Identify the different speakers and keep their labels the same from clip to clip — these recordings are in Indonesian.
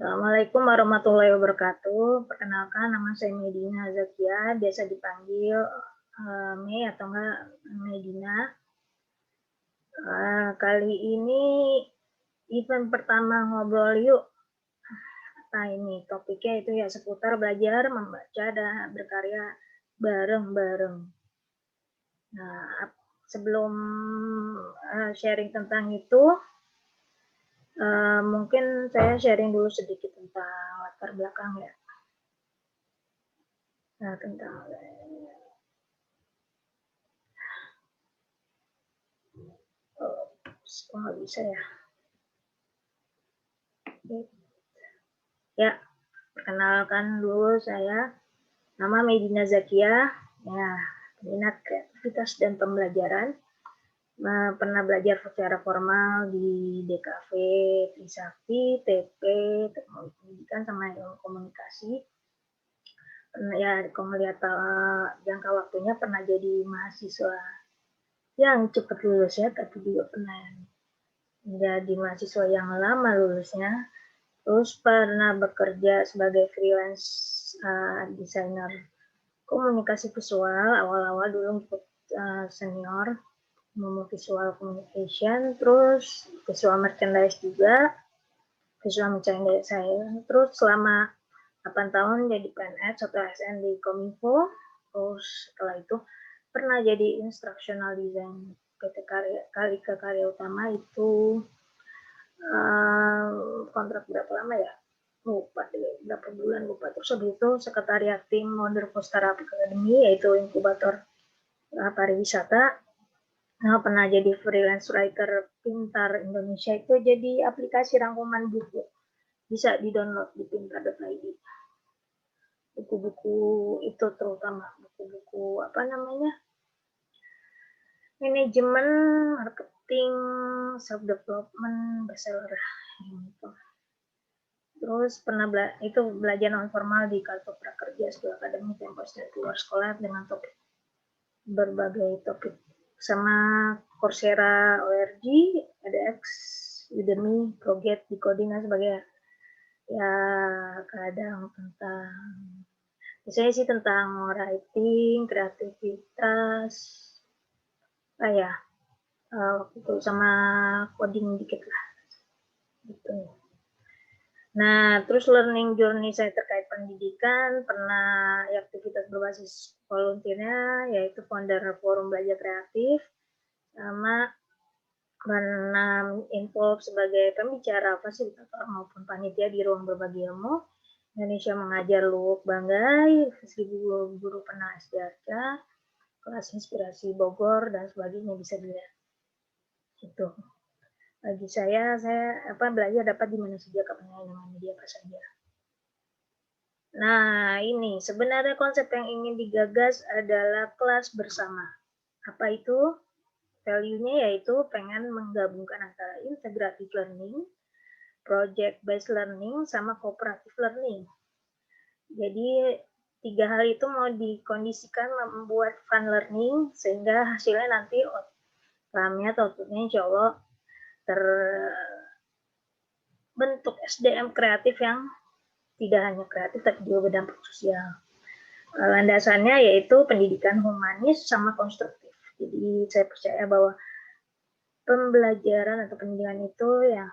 Speaker 1: Assalamualaikum warahmatullahi wabarakatuh. Perkenalkan, nama saya Medina Zakia, biasa dipanggil Mei atau enggak Medina. Kali ini event pertama ngobrol yuk. Nah ini topiknya itu ya seputar belajar, membaca, dan berkarya bareng-bareng. Nah, sebelum sharing tentang itu, mungkin saya sharing dulu sedikit tentang latar belakang ya. Nah, tentang kok nggak bisa ya. Ya, perkenalkan dulu saya, nama Medina Zakia. Ya, minat kreativitas dan pembelajaran. Pernah belajar secara formal di DKV, Trisakti, TP, Teknologi Pendidikan, sama ilmu komunikasi. Ya, kalau melihat jangka waktunya pernah jadi mahasiswa yang cepat lulus ya, tapi juga pernah jadi mahasiswa yang lama lulusnya. Terus pernah bekerja sebagai freelance desainer komunikasi visual, awal-awal dulu untuk senior, visual communication, terus visual merchandise juga, visual merchandise saya. Terus selama 8 tahun jadi PNS atau ASN di Kominfo, terus setelah itu pernah jadi instructional design PT Karika Karya Utama itu kontrak berapa lama ya? Lupa deh, berapa bulan lupa. Terus habis itu sekretariat tim Modern Startup Academy, yaitu inkubator pariwisata. Nah, pernah jadi freelance writer Pintar Indonesia, itu jadi aplikasi rangkuman buku. Bisa di-download di pintar.id. Buku-buku itu terutama buku-buku apa namanya? Manajemen, marketing, self development, bestseller gitu. Terus pernah belajar non formal di Kartu Prakerja, Sekolah Akademi, Tempos, dan keluar sekolah dengan topik berbagai topik, sama Coursera, ORG, edX, Udemy, Proget, Decoding, dan sebagainya. Ya, kadang tentang, biasanya sih tentang writing, kreativitas, ya, itu sama coding dikit lah, gitu. Nah, terus learning journey saya terkait pendidikan, pernah aktivitas berbasis volunteernya, yaitu founder Forum Belajar Kreatif, sama pernah involve sebagai pembicara, fasilitator, maupun panitia di ruang berbagi ilmu. Indonesia Mengajar Luwuk Banggai, 1000 guru pernah SDRK, kelas inspirasi Bogor, dan sebagainya, bisa dilihat. Itu. Bagi saya belajar dapat di mana saja, kapan dengan media apa saja. Nah, ini sebenarnya konsep yang ingin digagas adalah kelas bersama. Apa itu? Value-nya yaitu pengen menggabungkan antara integrative learning, project-based learning, sama cooperative learning. Jadi, 3 hal itu mau dikondisikan membuat fun learning, sehingga hasilnya nanti outcome-nya atau output-nya insya Allah terbentuk SDM kreatif yang tidak hanya kreatif tapi juga berdampak sosial. Landasannya yaitu pendidikan humanis sama konstruktif. Jadi saya percaya bahwa pembelajaran atau pendidikan itu yang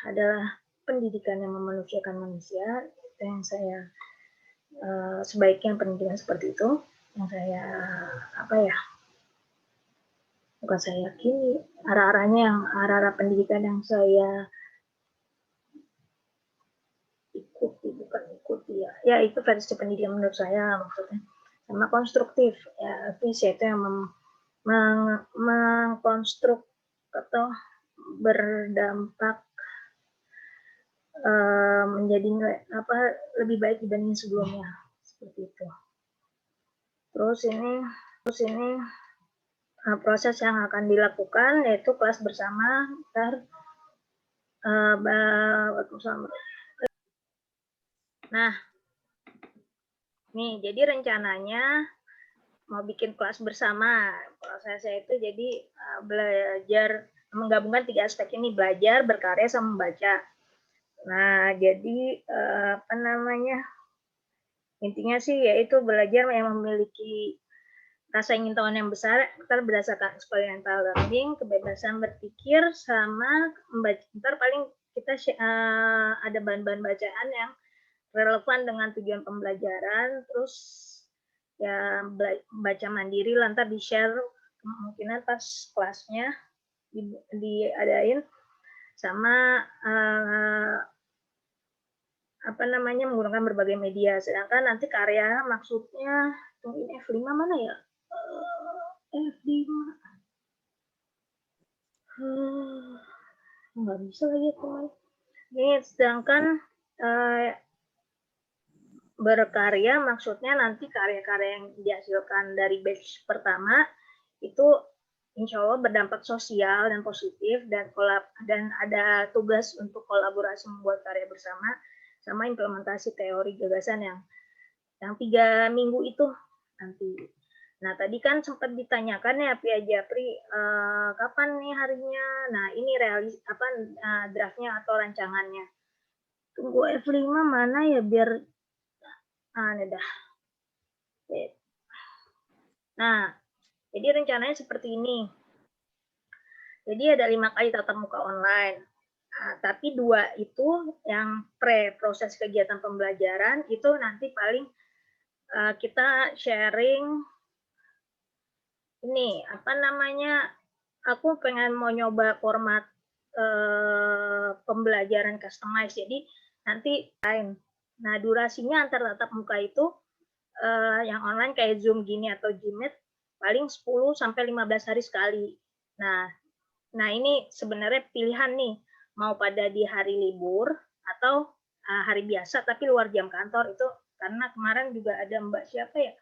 Speaker 1: adalah pendidikan yang memanusiakan manusia. Itu yang saya sebaiknya pendidikan seperti itu yang saya bukan saya yakini, arah-arahnya yang arah-arah pendidikan yang saya ya itu versi pendidikan menurut saya, maksudnya sama konstruktif ya, visi itu yang mengkonstruk atau berdampak menjadi lebih baik dibanding sebelumnya, seperti itu. Terus ini proses yang akan dilakukan yaitu kelas bersama Nah, nih jadi rencananya mau bikin kelas bersama. Prosesnya itu jadi belajar menggabungkan 3 aspek ini, belajar, berkarya, sama membaca. Nah, jadi apa namanya? Intinya sih yaitu belajar yang memiliki rasa ingin tahu yang besar berdasarkan experiential learning, kebebasan berpikir, sama membaca. Ntar paling kita ada bahan-bahan bacaan yang relevan dengan tujuan pembelajaran, terus ya baca mandiri, lantar di-share kemungkinan pas kelasnya diadain, sama apa namanya menggunakan berbagai media. Sedangkan nanti karya maksudnya ini F5 mana ya? F5 nggak bisa lagi teman. Ini sedangkan berkarya maksudnya nanti karya-karya yang dihasilkan dari batch pertama itu insya Allah berdampak sosial dan positif, dan ada tugas untuk kolaborasi membuat karya bersama, sama implementasi teori gagasan yang 3 minggu itu nanti. Nah, tadi kan sempat ditanyakan ya Pia Japri, kapan nih harinya? Nah, ini draftnya atau rancangannya. Tunggu F5 mana ya biar ini dah. Nah, jadi rencananya seperti ini. Jadi ada 5 kali tatap muka online. Nah, tapi 2 itu yang proses kegiatan pembelajaran itu nanti paling kita sharing ini apa namanya, aku pengen mau nyoba format pembelajaran customize. Jadi nanti lain. Nah, durasinya antar tatap muka itu yang online kayak Zoom gini atau Gmeet paling 10 sampai 15 hari sekali. Nah ini sebenarnya pilihan nih, mau pada di hari libur atau hari biasa tapi luar jam kantor itu, karena kemarin juga ada Mbak siapa ya,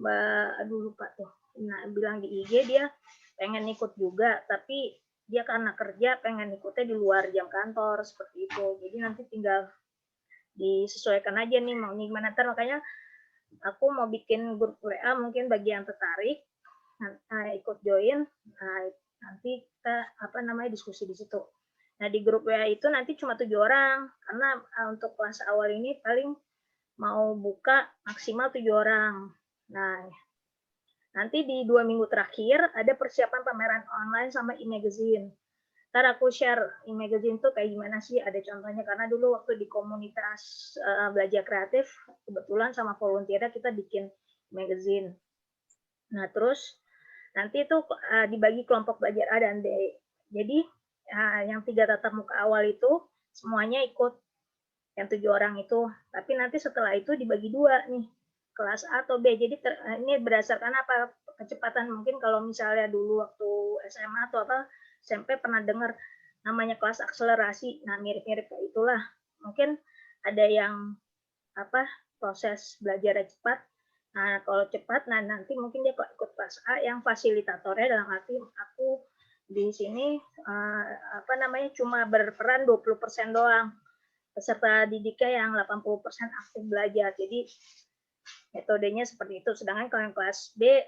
Speaker 1: Mbak aduh lupa tuh, nah bilang di IG dia pengen ikut juga tapi dia karena kerja pengen ikutnya di luar jam kantor seperti itu. Jadi nanti tinggal disesuaikan aja nih mau gimana. Makanya aku mau bikin grup WA mungkin bagi yang tertarik ikut join. Nanti kita diskusi di situ. Nah, di grup WA itu nanti cuma 7 orang karena untuk kelas awal ini paling mau buka maksimal 7 orang. Nah, nanti di 2 minggu terakhir ada persiapan pameran online sama e-magazine. Ntar aku share e-magazine tuh kayak gimana sih, ada contohnya, karena dulu waktu di komunitas belajar kreatif kebetulan sama volunteernya kita bikin magazine. Nah, terus nanti itu dibagi kelompok belajar A dan B. Jadi yang 3 tatap muka awal itu semuanya ikut, yang 7 orang itu. Tapi nanti setelah itu dibagi 2 nih, kelas A atau B. Jadi ini berdasarkan apa? Kecepatan. Mungkin kalau misalnya dulu waktu SMA atau apa SMP pernah dengar namanya kelas akselerasi. Nah, mirip-mirip kayak itulah. Mungkin ada yang proses belajarnya cepat. Nah, kalau cepat, nah nanti mungkin dia ikut kelas A yang fasilitatornya dalam arti aku di sini cuma berperan 20% doang. Peserta didiknya yang 80% aktif belajar. Jadi metodenya seperti itu. Sedangkan kalau yang kelas B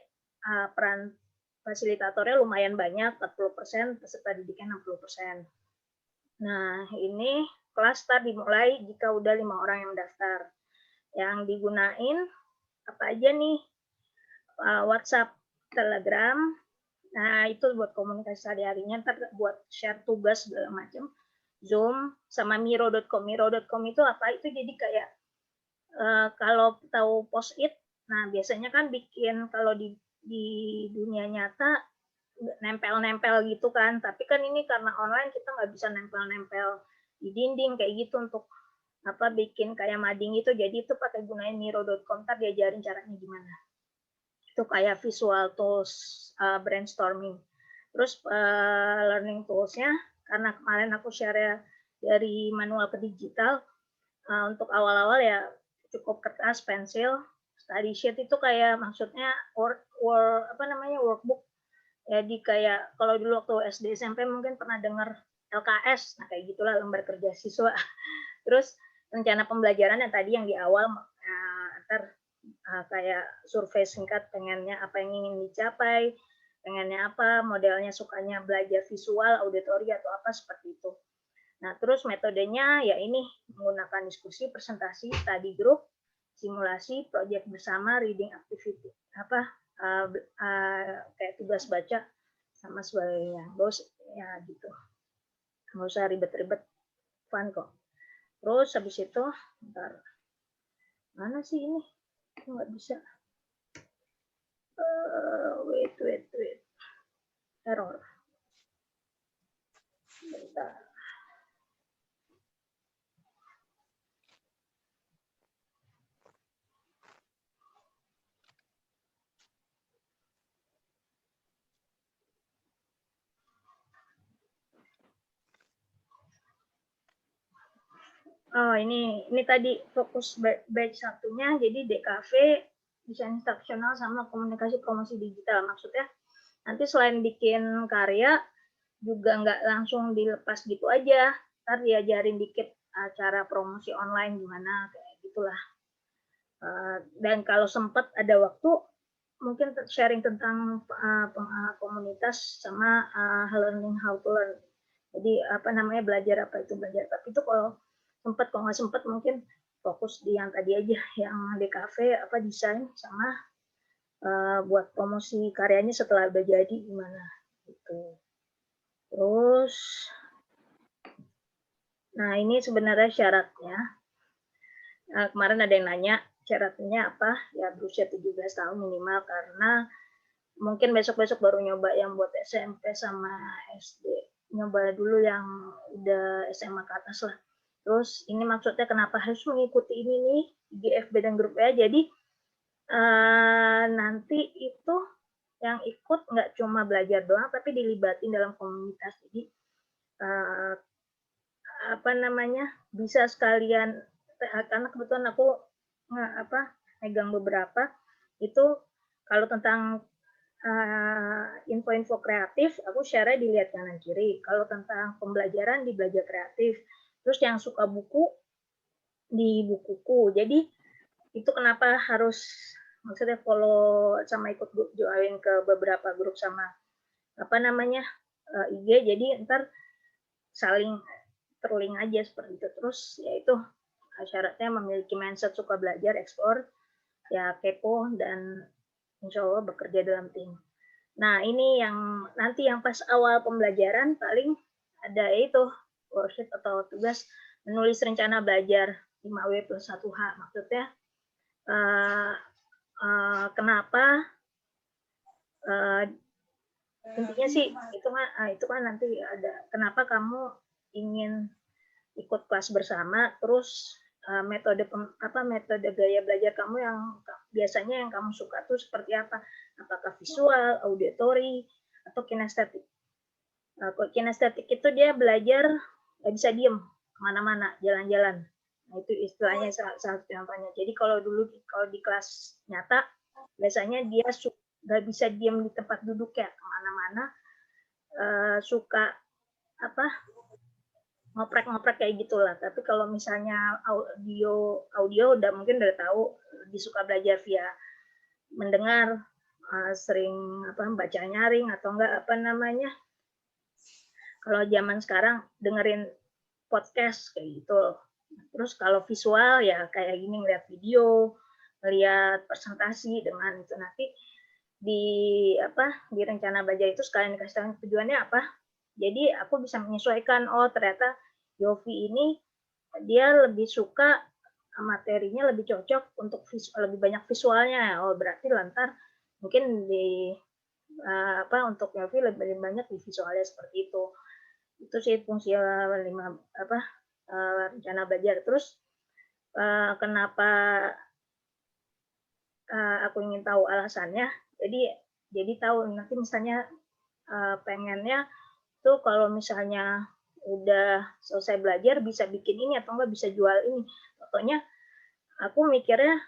Speaker 1: peran fasilitatornya lumayan banyak, 40%, peserta didiknya 60%. Nah, ini kelas start dimulai jika udah 5 orang yang mendaftar. Yang digunain apa aja nih? WhatsApp, Telegram. Nah, itu buat komunikasi sehari-harinya, ntar buat share tugas segala macam. Zoom sama Miro.com. Miro.com itu apa? Itu jadi kayak kalau tahu post-it, nah biasanya kan bikin kalau di dunia nyata nempel-nempel gitu kan. Tapi kan ini karena online kita nggak bisa nempel-nempel di dinding kayak gitu untuk bikin kayak mading itu. Jadi itu pakai gunain Miro.com, ntar diajarin caranya gimana. Itu kayak visual tools brainstorming. Terus learning toolsnya, karena kemarin aku share dari manual ke digital, untuk awal-awal ya cukup kertas, pensil, study sheet itu kayak maksudnya workbook. Jadi kayak kalau dulu waktu SD SMP mungkin pernah dengar LKS, nah kayak gitulah lembar kerja siswa. Terus rencana pembelajaran yang tadi yang di awal, ntar kayak survei singkat pengennya apa yang ingin dicapai, pengennya apa, modelnya sukanya belajar visual, auditori atau apa seperti itu. Nah, terus metodenya ya ini menggunakan diskusi, presentasi, study group, simulasi, project bersama, reading activity, kayak tugas baca sama sebagainya. Bos ya gitu. Nggak usah ribet-ribet, fun kok. Terus habis itu, bentar. Mana sih ini? Nggak bisa. Wait. Error. Bentar. Oh, ini tadi fokus batch satunya, jadi DKV, desain instruksional sama komunikasi promosi digital. Maksudnya nanti selain bikin karya, juga nggak langsung dilepas gitu aja. Ntar diajarin dikit cara promosi online gimana, kayak gitulah. Dan kalau sempat ada waktu, mungkin sharing tentang komunitas sama learning how to learn. Jadi belajar apa itu belajar. Tapi itu kalau nggak sempat mungkin fokus di yang tadi aja, yang DKV desain sama buat promosi karyanya setelah udah jadi gimana gitu. Terus, nah ini sebenarnya syaratnya. Kemarin ada yang nanya syaratnya apa? Ya berusia 17 tahun minimal, karena mungkin besok-besok baru nyoba yang buat SMP sama SD. Nyoba dulu yang udah SMA ke atas lah. Terus ini maksudnya kenapa harus mengikuti ini nih, GFB dan grup E. Jadi nanti itu yang ikut nggak cuma belajar doang, tapi dilibatin dalam komunitas. Jadi bisa sekalian, karena kebetulan aku megang beberapa itu. Kalau tentang info-info kreatif, aku share dilihat kanan kiri. Kalau tentang pembelajaran, di belajar kreatif. Terus yang suka buku, di bukuku. Jadi itu kenapa harus maksudnya follow sama ikut grup, join ke beberapa grup sama IG. Jadi ntar saling terlink aja seperti itu. Terus yaitu syaratnya memiliki mindset suka belajar, eksplor, ya kepo, dan insya Allah bekerja dalam tim. Nah, ini yang nanti yang pas awal pembelajaran paling ada itu worksheet atau tugas menulis rencana belajar 5W plus 1H. Maksudnya kenapa intinya sih itu kan nanti ada kenapa kamu ingin ikut kelas bersama, terus metode gaya belajar kamu yang biasanya yang kamu suka tuh seperti apa? Apakah visual, auditory, atau kinestetik? Kinestetik itu dia belajar bisa diem kemana-mana, jalan-jalan. Nah, itu istilahnya salah satu contohnya. Jadi kalau di kelas nyata, biasanya dia nggak bisa diem di tempat duduk ya, kemana-mana, suka ngoprek-ngoprek kayak gitulah. Tapi kalau misalnya audio udah mungkin udah tahu, disuka belajar via mendengar, sering baca nyaring atau enggak kalau zaman sekarang dengerin podcast kayak gitu. Terus kalau visual ya kayak gini, ngeliat video, ngeliat presentasi dengan itu. Nanti di rencana belajar itu sekalian dikasih tahu tujuannya apa. Jadi aku bisa menyesuaikan, oh ternyata Yofi ini dia lebih suka materinya, lebih cocok untuk lebih banyak visualnya. Oh berarti lantar mungkin di untuk Yofi lebih banyak di visualnya seperti itu. Itu sih fungsi rencana belajar. Terus kenapa aku ingin tahu alasannya? Jadi tahu nanti misalnya pengennya tuh kalau misalnya udah selesai belajar bisa bikin ini atau enggak bisa jual ini. Pokoknya aku mikirnya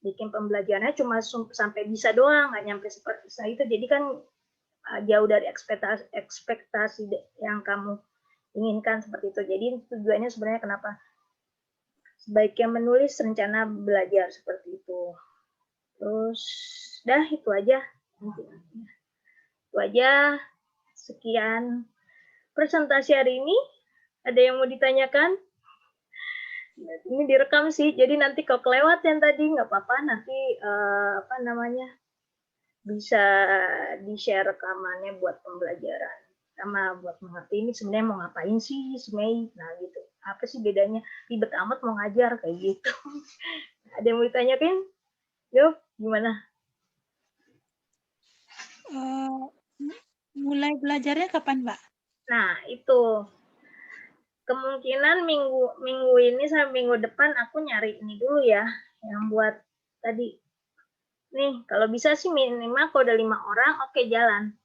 Speaker 1: bikin pembelajarannya cuma sampai bisa doang, nggak nyampe seperti itu. Jadi kan jauh dari ekspektasi yang kamu inginkan seperti itu. Jadi tujuannya sebenarnya kenapa sebaiknya menulis rencana belajar seperti itu. Terus itu aja. Sekian presentasi hari ini ada yang mau ditanyakan? Ini direkam sih, jadi nanti kalau kelewat yang tadi nggak apa-apa, nanti apa namanya bisa di-share rekamannya buat pembelajaran sama buat mengerti ini sebenarnya mau ngapain sih si Mei. Nah gitu, apa sih bedanya, ribet amat mau ngajar kayak gitu. Ada yang mau ditanyakan? Yuk, gimana?
Speaker 2: Mulai belajarnya kapan, Mbak?
Speaker 1: Nah itu kemungkinan minggu ini sampai minggu depan aku nyari ini dulu ya, yang buat tadi nih. Kalau bisa sih minimal kalau udah 5 orang oke jalan.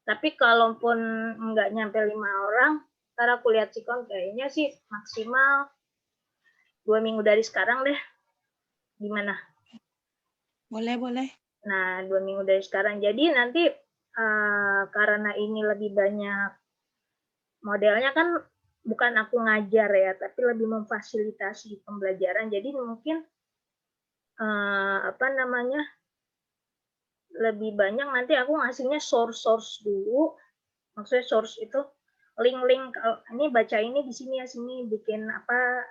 Speaker 1: Tapi kalaupun nggak nyampe 5 orang, ntar aku lihat sikon kayaknya sih maksimal 2 minggu dari sekarang deh. Gimana?
Speaker 2: Boleh.
Speaker 1: Nah, 2 minggu dari sekarang. Jadi nanti karena ini lebih banyak modelnya kan bukan aku ngajar ya, tapi lebih memfasilitasi pembelajaran. Jadi mungkin apa namanya lebih banyak nanti aku ngasihnya source dulu. Maksudnya source itu link-link, ini baca ini di sini ya, sini bikin apa,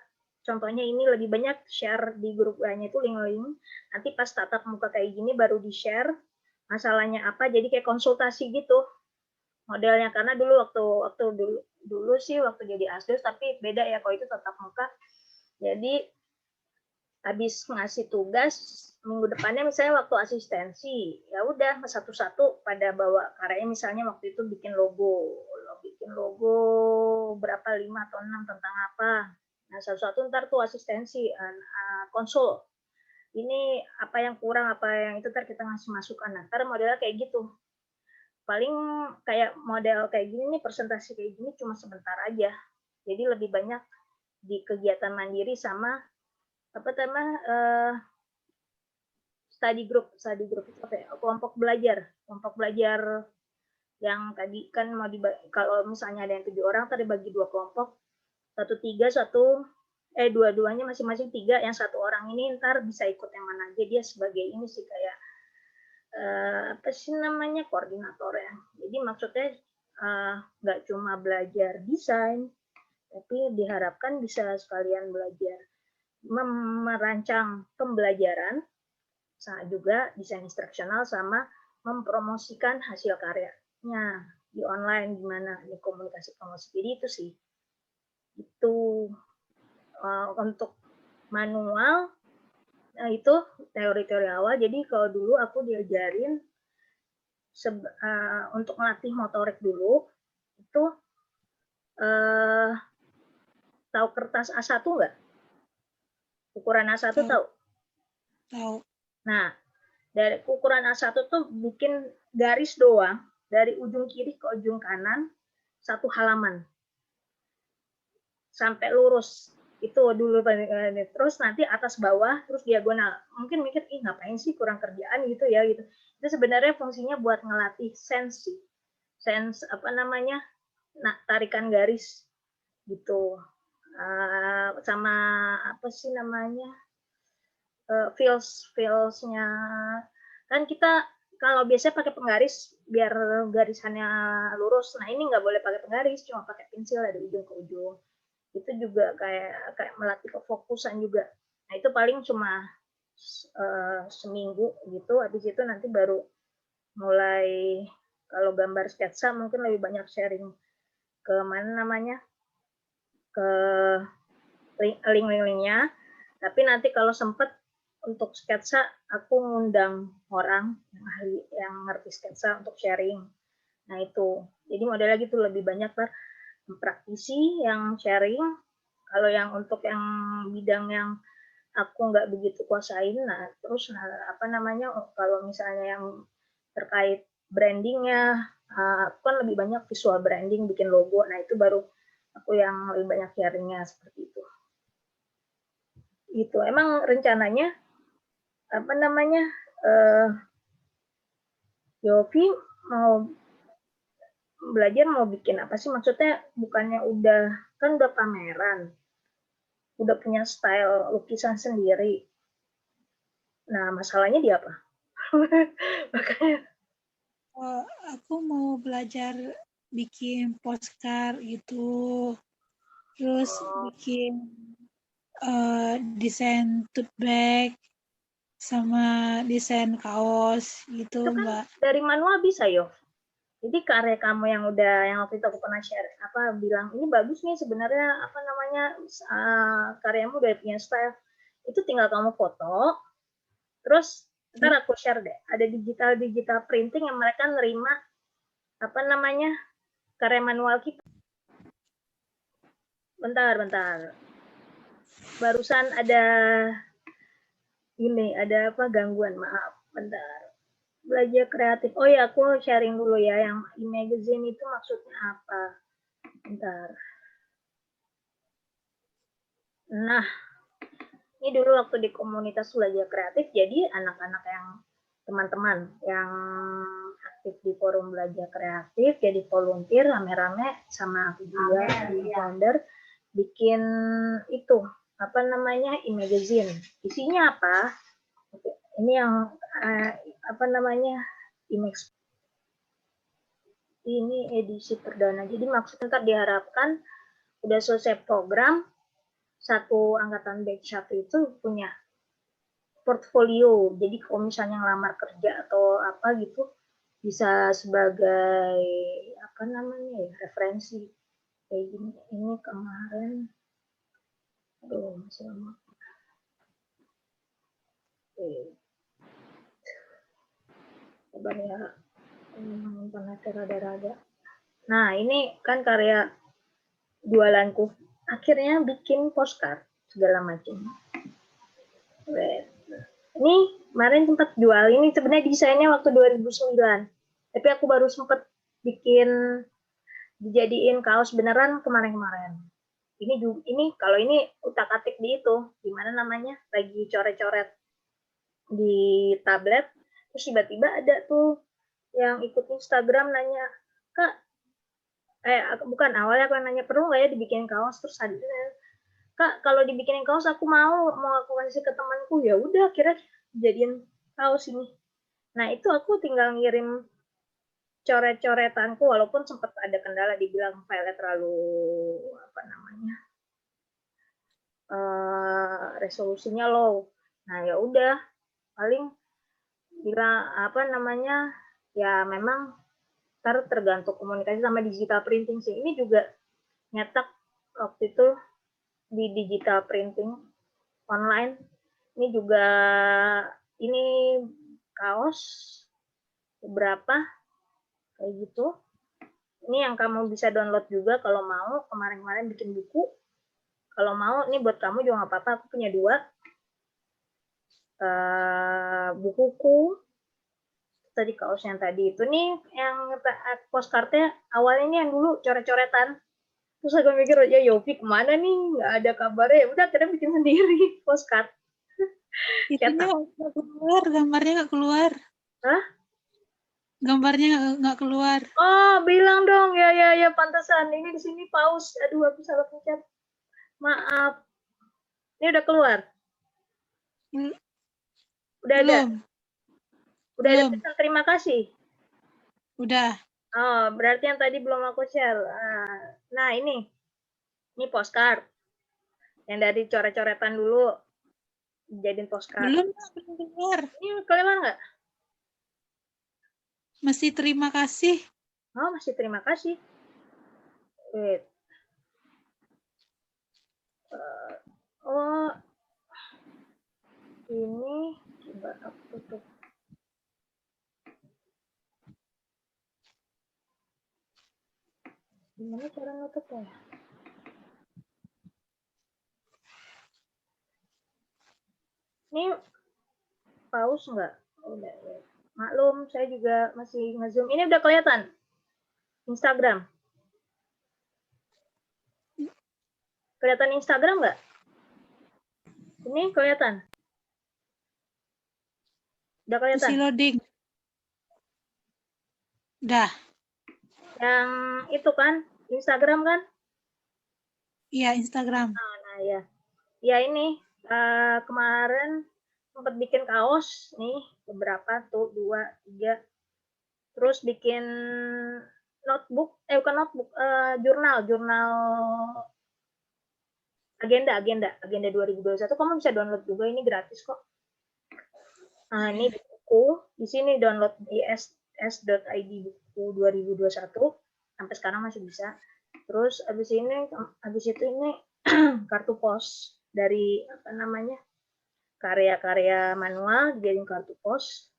Speaker 1: contohnya ini lebih banyak share di grup WA-nya itu link-link. Nanti pas tatap muka kayak gini baru di-share masalahnya apa, jadi kayak konsultasi gitu modelnya. Karena waktu dulu sih waktu jadi asdos, tapi beda ya kalau itu tatap muka. Jadi habis ngasih tugas minggu depannya misalnya waktu asistensi, ya udah satu-satu pada bawa karyanya, misalnya waktu itu bikin logo berapa 5 atau 6 tentang apa. Nah, satu-satu ntar tuh asistensi konsul. Ini apa yang kurang, apa yang itu ntar kita ngasih masukan. Nah, ntar modelnya kayak gitu. Paling kayak model kayak gini nih, presentasi kayak gini cuma sebentar aja. Jadi lebih banyak di kegiatan mandiri sama apa tema study group itu apa ya? Kelompok belajar yang tadi kan mau kalau misalnya ada yang 7 orang tadi bagi 2 kelompok, dua-duanya masing-masing 3, yang 1 orang ini ntar bisa ikut yang mana aja, dia sebagai ini sih kayak apa sih namanya, koordinator ya. Jadi maksudnya nggak cuma belajar desain, tapi diharapkan bisa sekalian belajar merancang pembelajaran, sama juga desain instruksional, sama mempromosikan hasil karyanya di online gimana, di komunikasi promosi. Jadi itu sih. Itu untuk manual, itu teori-teori awal. Jadi kalau dulu aku diajarin untuk melatih motorik dulu, itu tahu kertas A1 nggak? Ukuran A1 tahu?
Speaker 2: Tahu.
Speaker 1: Nah, dari ukuran A1 tuh bikin garis doang dari ujung kiri ke ujung kanan 1 halaman sampai lurus. Itu dulu, terus nanti atas bawah terus diagonal. Mungkin mikir ngapain sih, kurang kerjaan gitu ya gitu. Itu sebenarnya fungsinya buat ngelatih sense apa namanya, tarikan garis gitu. Sama apa sih namanya, feelsnya kan kita kalau biasanya pakai penggaris biar garisannya lurus. Nah ini nggak boleh pakai penggaris, cuma pakai pensil dari ujung ke ujung. Itu juga kayak melatih kefokusan juga. Nah itu paling cuma seminggu gitu. Habis itu nanti baru mulai, kalau gambar sketsa mungkin lebih banyak sharing ke mana namanya, ke link-linknya. Tapi nanti kalau sempet untuk sketsa aku ngundang orang yang ahli yang ngerti sketsa untuk sharing. Nah itu, jadi modelnya gitu lebih banyak praktisi yang sharing. Kalau yang untuk yang bidang yang aku nggak begitu kuasain, nah terus apa namanya, kalau misalnya yang terkait brandingnya, aku kan lebih banyak visual branding, bikin logo. Nah itu baru aku yang lebih banyak sharingnya seperti itu. Gitu. Emang rencananya apa namanya, Yofi mau belajar mau bikin apa sih? Maksudnya bukannya kan udah pameran, udah punya style lukisan sendiri. Nah, masalahnya di apa? Makanya
Speaker 2: Aku mau belajar bikin postcard gitu. Terus bikin desain tote bag sama desain kaos gitu,
Speaker 1: Itu kan
Speaker 2: Mbak.
Speaker 1: dari manual bisa, yo. Jadi karya kamu yang waktu itu aku pernah share, bilang ini bagus nih sebenarnya, karyamu udah punya style. Itu tinggal kamu foto, terus ntar aku share deh. Ada digital printing yang mereka nerima karya manual kita. Bentar. Barusan ada gangguan, maaf. Bentar. Belajar kreatif. Oh ya, aku sharing dulu ya yang e-magazine itu maksudnya apa. Bentar. Nah, ini dulu waktu di komunitas belajar kreatif, jadi anak-anak yang teman-teman yang aktif di forum belajar kreatif, jadi volunteer rame-rame sama aku juga di founder bikin itu e-magazine. Isinya apa? Ini yang Imex. Ini edisi perdana. Jadi maksudnya diharapkan udah selesai program, satu angkatan batch 1 itu punya portfolio. Jadi kalau misalnya ngelamar kerja atau apa gitu, bisa sebagai referensi. Kayak gini. Ini kemarin, masih lama. Sabar ya, internetnya rada-rada. Nah, ini kan karya jualanku. Akhirnya bikin postcard segala macam. Ini kemarin sempat jual. Ini sebenarnya desainnya waktu 2009. Tapi aku baru sempat dijadiin kaos beneran kemarin-kemarin. Ini kalau ini utak-atik di itu, gimana namanya? Lagi coret-coret di tablet, terus tiba-tiba ada tuh yang ikut Instagram nanya, "Kak, bukan, awalnya aku nanya perlu nggak ya dibikin kaos?" Terus ada, "Kak, kalau dibikinin kaos aku mau aku kasih ke temanku." Ya udah, akhirnya jadiin kaos ini. Nah, itu aku tinggal ngirim coret-coretanku, walaupun sempat ada kendala, dibilang filenya terlalu resolusinya low. Nah, ya udah, paling bilang ya memang tergantung komunikasi sama digital printing sih. Ini juga nyetak waktu itu di digital printing online. Ini juga kaos beberapa kayak gitu. Ini yang kamu bisa download juga kalau mau. Kemarin-kemarin bikin buku. Kalau mau, ini buat kamu juga nggak apa-apa. Aku punya 2 bukuku. Tadi kaos yang tadi itu nih, yang postcardnya awalnya ini yang dulu coret-coretan. Terus aku mikir, ya Yofi kemana nih, nggak ada kabarnya. Ya udah, akhirnya bikin sendiri postcard.
Speaker 2: Itunya nggak keluar, gambarnya nggak keluar.
Speaker 1: Hah?
Speaker 2: Gambarnya nggak keluar.
Speaker 1: Oh, bilang dong. Ya, pantesan. Ini di sini pause. Aduh, aku salah pencet. Maaf. Ini udah keluar? Udah ada?
Speaker 2: Belum.
Speaker 1: Udah ada
Speaker 2: Belum.
Speaker 1: pesan terima kasih?
Speaker 2: Udah.
Speaker 1: Oh, berarti yang tadi belum aku share. Nah, ini postcard. Yang dari coret-coretan dulu. Jadiin postcard.
Speaker 2: Belum keluar.
Speaker 1: Ini kelihatan nggak?
Speaker 2: Masih terima kasih.
Speaker 1: Oh, masih terima kasih. Wait. Oh, ini coba aku tutup. Gimana cara nutupnya? Ini pause nggak? Udah. Maklum, saya juga masih nge-zoom. Ini udah kelihatan? Instagram. Kelihatan Instagram nggak? Ini kelihatan? Udah kelihatan?
Speaker 2: Masih loading. Udah.
Speaker 1: Yang itu kan? Instagram kan?
Speaker 2: Iya, Instagram.
Speaker 1: Nah, ya. Ya ini, kemarin sempat bikin kaos nih, beberapa tuh, 2, 3. Terus bikin notebook, bukan notebook, jurnal agenda 2021 kamu bisa download juga, ini gratis kok. Nah, ini buku, di sini download di s.id buku 2021 sampai sekarang masih bisa. Terus habis itu ini kartu pos dari apa namanya? Karya-karya manual dijadiin kartu pos.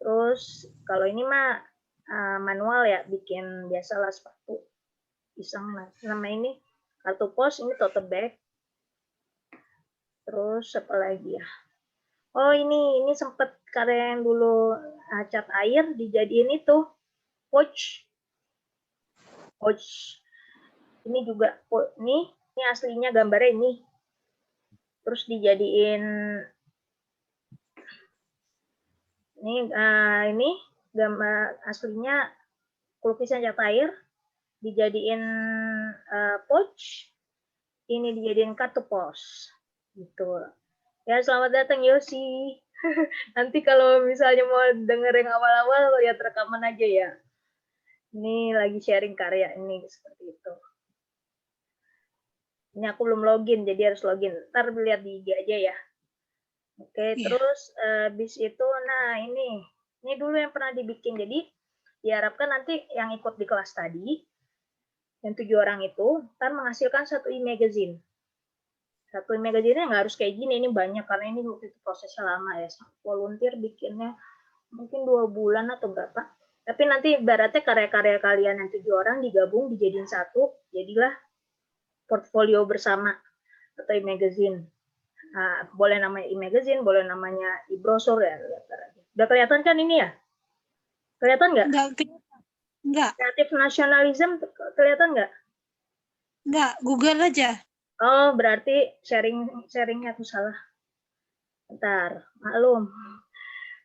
Speaker 1: Terus kalau ini mah manual ya, bikin biasalah sepatu iseng lah. Nama ini kartu pos, ini tote bag. Terus apa lagi ya? Oh ini sempet karya yang dulu cat air dijadiin itu pouch. Ini juga ini aslinya gambarnya ini. Terus dijadiin ini gambar aslinya lukisan cat air dijadiin pouch. Ini dijadiin kartu pos gitu. Ya, selamat datang Yosi. Nanti kalau misalnya mau denger yang awal-awal, lihat rekaman aja ya. Ini lagi sharing karya ini seperti itu. Ini aku belum login, jadi harus login. Ntar lihat di IG aja ya. Oke, terus habis itu, nah ini dulu yang pernah dibikin. Jadi diharapkan nanti yang ikut di kelas tadi, yang 7 orang itu, ntar menghasilkan satu e-magazine. Satu magazine nggak harus kayak gini, ini banyak karena ini waktu itu prosesnya lama ya. Volunteer bikinnya mungkin 2 bulan atau berapa. Tapi nanti ibaratnya karya-karya kalian yang 7 orang digabung dijadiin satu, jadilah portfolio bersama atau e-magazine. Nah, boleh namanya e-magazine, boleh namanya e-brosur ya. Udah kelihatan kan ini ya? Kelihatan nggak?
Speaker 2: Nggak.
Speaker 1: Kreatif nasionalisme kelihatan nggak?
Speaker 2: Nggak, Google aja.
Speaker 1: Oh, berarti sharingnya aku salah. Bentar, maklum.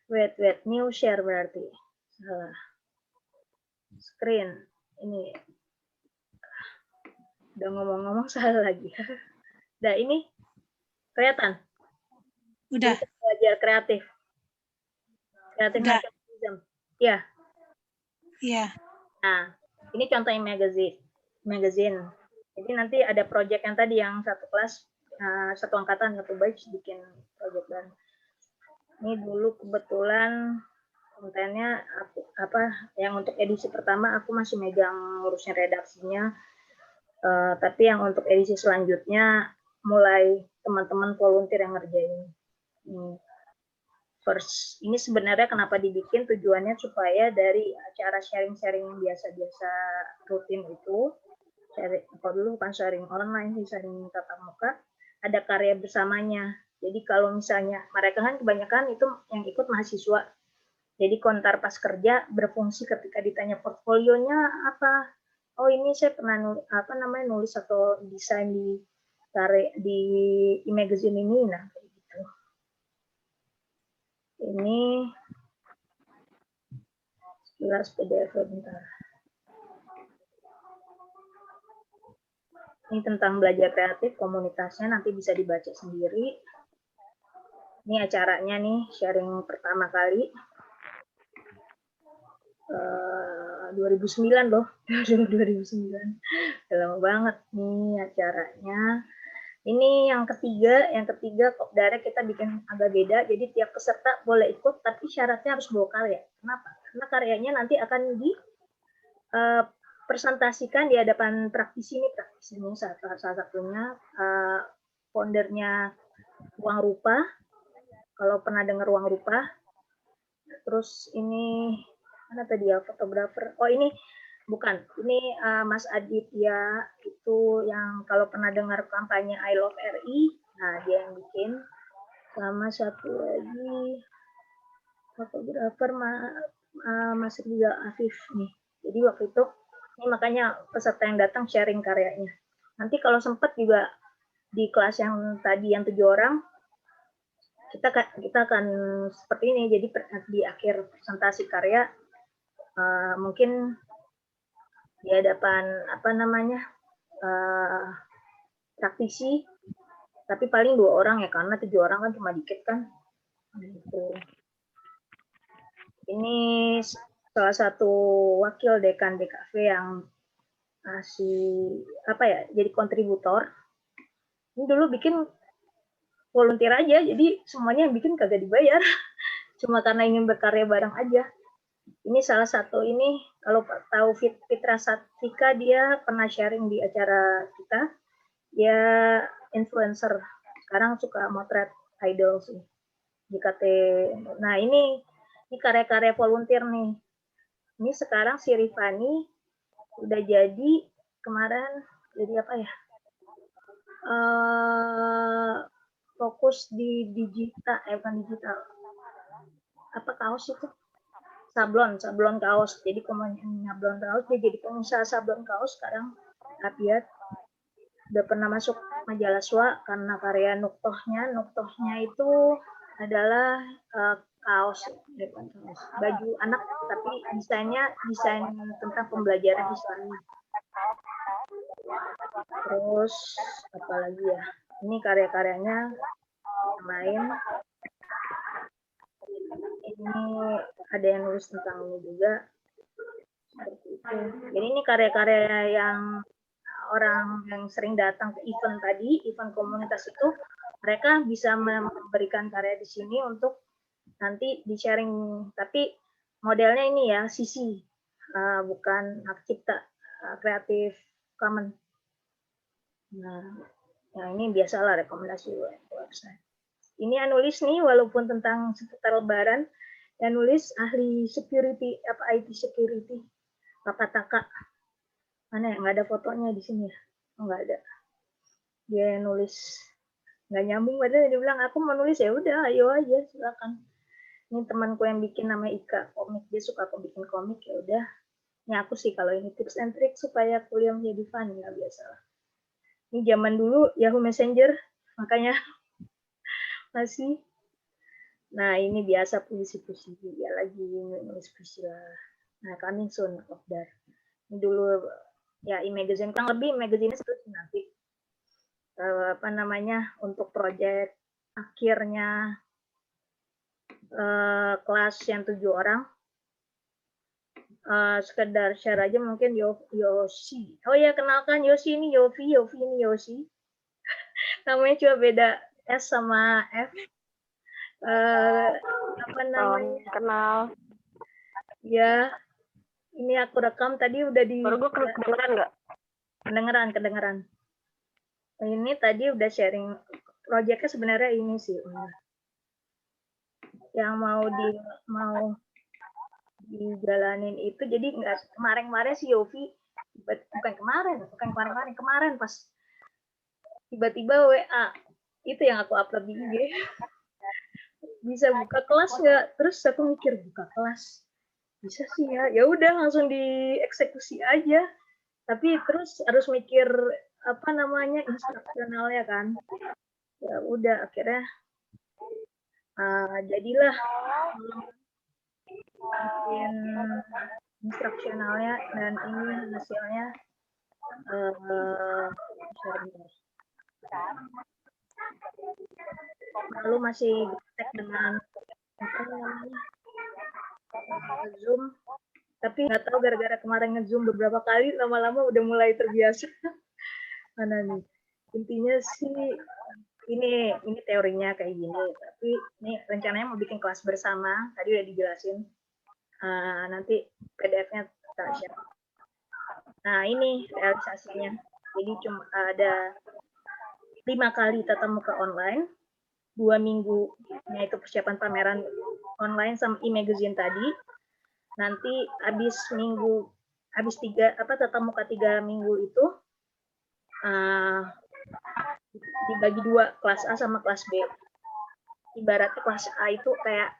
Speaker 1: Wait, new share berarti. Salah. Screen. Ini. Udah ngomong-ngomong salah lagi. Udah, ini. Kelihatan?
Speaker 2: Udah.
Speaker 1: Ini belajar kreatif. Kreatif nasionalisme. Ya.
Speaker 2: Iya.
Speaker 1: Nah, ini contohnya magazine. Jadi nanti ada project yang tadi yang satu kelas, satu angkatan, satu batch bikin project dan ini dulu kebetulan kontennya yang untuk edisi pertama aku masih megang ngurusnya redaksinya, tapi yang untuk edisi selanjutnya mulai teman-teman volunteer yang ngerjain. First, ini sebenarnya kenapa dibikin tujuannya supaya dari acara sharing-sharing yang biasa-biasa rutin itu, dulu bukan sharing online, sharing tatap muka, ada karya bersamanya. Jadi kalau misalnya mereka kan kebanyakan itu yang ikut mahasiswa, jadi kontar pas kerja berfungsi ketika ditanya portfolionya apa. Oh ini saya pernah nulis atau desain di e-magazine ini, nah kayak gitu. Ini sekilas PDF bentar. Ini tentang belajar kreatif, komunitasnya nanti bisa dibaca sendiri. Ini acaranya nih, sharing pertama kali. 2009 loh, 2009. Udah lama banget nih acaranya. Ini yang ketiga kopdarnya kita bikin agak beda, jadi tiap peserta boleh ikut, tapi syaratnya harus bawa karya. Kenapa? Karena karyanya nanti akan presentasikan di hadapan praktisinya salah satunya foundernya Ruang Rupa. Kalau pernah dengar Ruang Rupa. Terus ini mana tadi ya fotografer? Oh ini bukan, ini Mas Aditya itu yang kalau pernah dengar kampanye I Love RI, nah dia yang bikin. Sama satu lagi fotografer Mas Rizal Afif nih. Jadi waktu itu ini makanya peserta yang datang sharing karyanya. Nanti kalau sempat juga di kelas yang tadi yang 7 orang, kita akan seperti ini. Jadi di akhir presentasi karya mungkin di hadapan praktisi, tapi paling 2 orang ya karena 7 orang kan cuma dikit kan. Gitu. Ini salah satu wakil dekan DKV yang masih jadi kontributor. Ini dulu bikin volunteer aja, jadi semuanya yang bikin kagak dibayar, cuma karena ingin berkarya bareng aja. Ini salah satu ini, kalau tahu Fitra Satika, dia pernah sharing di acara kita, dia influencer, sekarang suka motret idol sih, JKT. Nah ini karya-karya volunteer nih. Ini sekarang si Rifani udah jadi kemarin jadi fokus di digital, bukan digital, kaos itu, sablon kaos. Jadi sablon kaos, dia jadi pengusaha sablon kaos sekarang. Rapiat udah pernah masuk majalah Swa karena karya Nuktohnya itu adalah kaos, baju anak, tapi desain tentang pembelajaran Islami. Terus apalagi ya, ini karya-karyanya yang lain. Ini ada yang nulis tentang ini juga, seperti itu. Jadi ini karya-karya yang orang yang sering datang ke event komunitas itu, mereka bisa memberikan karya di sini untuk nanti di-sharing. Tapi modelnya ini ya, CC, bukan hak cipta, Creative Commons. Nah, ini biasalah rekomendasi website. Ini yang nulis nih, walaupun tentang seputar Lebaran, yang nulis ahli security, IT security, Bapak Taka. Mana ya, nggak ada fotonya di sini ya? Oh, nggak ada. Dia nulis nggak nyambung, padahal dia bilang aku mau nulis, ya udah, ayo aja, silakan. Ini temanku yang bikin namanya Ika komik, dia suka bikin komik, ya udah. Ini aku sih kalau ini tips and trick supaya kuliah menjadi fun, ya biasalah. Ini zaman dulu Yahoo Messenger, makanya masih. Nah ini biasa puisi-puisi, dia lagi nulis puisi lah. Nah coming soon, Okdar. Ini dulu ya e-magazine, kurang lebih magazinnya seperti nanti untuk proyek akhirnya kelas yang 7 orang. Sekedar share aja mungkin Yosi. Oh ya, kenalkan Yosi, ini Yofi ini Yosi. Namanya cuma beda S sama F.
Speaker 3: Kenal.
Speaker 1: Ya, ini aku rekam tadi udah di.
Speaker 3: Baru gue kedengeran nggak?
Speaker 1: Kedengeran. Ini tadi udah sharing proyeknya, sebenarnya ini sih yang mau dijalanin itu. Jadi nggak kemarin si Yofi, bukan kemarin pas tiba-tiba WA itu yang aku upload di IG, bisa buka kelas nggak? Terus aku mikir, buka kelas bisa sih ya udah langsung dieksekusi aja, tapi terus harus mikir instruksionalnya kan. Ya udah akhirnya jadilah bikin instruksionalnya, dan ini hasilnya lalu masih tag dengan Zoom, tapi nggak tahu gara-gara kemarin nge-Zoom beberapa kali, lama-lama udah mulai terbiasa. Mana nih, intinya sih ini teorinya kayak gini, tapi ini rencananya mau bikin kelas bersama, tadi udah dijelasin. Nanti PDF-nya kita share. Nah ini realisasinya, jadi cuma ada 5 kali tatap muka online, 2 minggu yaitu persiapan pameran online sama e-magazine tadi. Nanti habis 3 tatap muka 3 minggu itu dibagi 2, kelas A sama kelas B. Ibaratnya kelas A itu kayak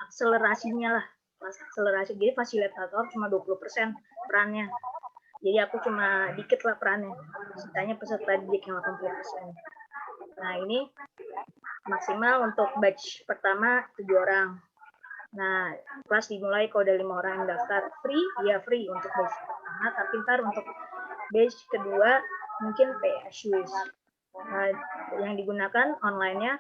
Speaker 1: akselerasinya lah, kelas akselerasi. Jadi fasilitator cuma 20% perannya. Jadi aku cuma dikit lah perannya. Sisanya peserta didik yang 80%. Nah ini maksimal untuk batch pertama 7 orang. Nah, kelas dimulai kalau ada 5 orang yang daftar free untuk batch pertama, tapi ntar untuk batch kedua mungkin pay as you wish. Yang digunakan online-nya